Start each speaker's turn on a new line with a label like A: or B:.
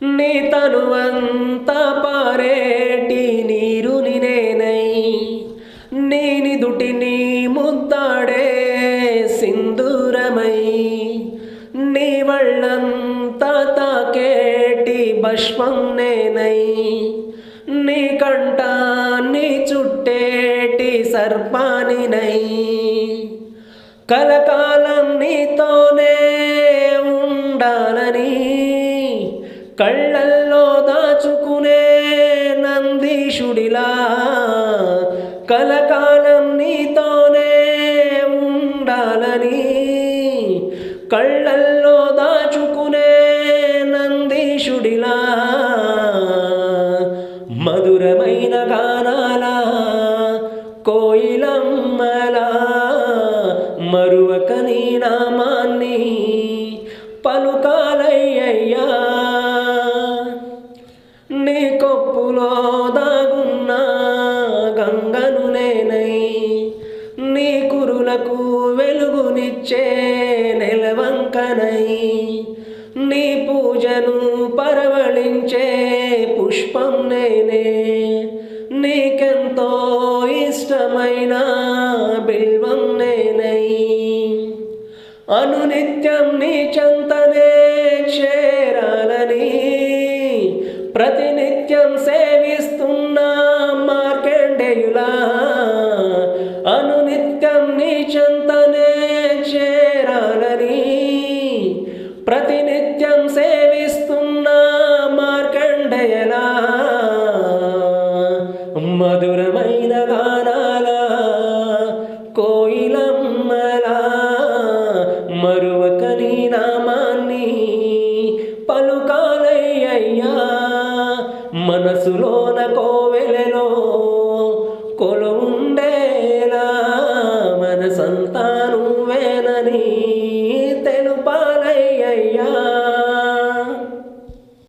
A: నీ తనువంతా పారేటి నీరుని నేనై నీని దుటిని ముద్దాడే సింధూరమై నీ వళ్ళంతా తాకేటి భస్మం నేనై నీ కంఠాన్ని చుట్టేటి సర్పానినై కలకాలం నీతోనే ఉండాలని కళ్ళల్లో దాచుకునే నందీశుడిలా కలకాలం నీతోనే ఉండాలని కళ్ళల్లో దాచుకునే నందీశుడిలా మధురమైన గానాల కోయిలమ్మలా మరువక నీ నామాన్ని పలుకాలయ్యయ్యా నీ కొప్పులో దాగున్న గంగను నేనై నీ కురులకు వెలుగునిచ్చే నెలవంకనై నీ పూజను పరవళించే పుష్పం నేనే నీకెంతో ఇష్టమైన బిల్వం నేనై అనునిత్యం నీ చెంతనే చేరాలని ప్రతినిత్యం సేవిస్తున్న మార్కండేయులా అనునిత్యం నీ చెంతనే చేరాలని ప్రతినిత్యం సేవిస్తున్న మార్కండేయులా మధురమైన గానాల కోయిలమ్మలా మరువక నీ నామాన్ని పలుకాలయ్యయ్యా మనసులోన కోవెలలో కొలువుండేలా మనసంతా నువ్వేనని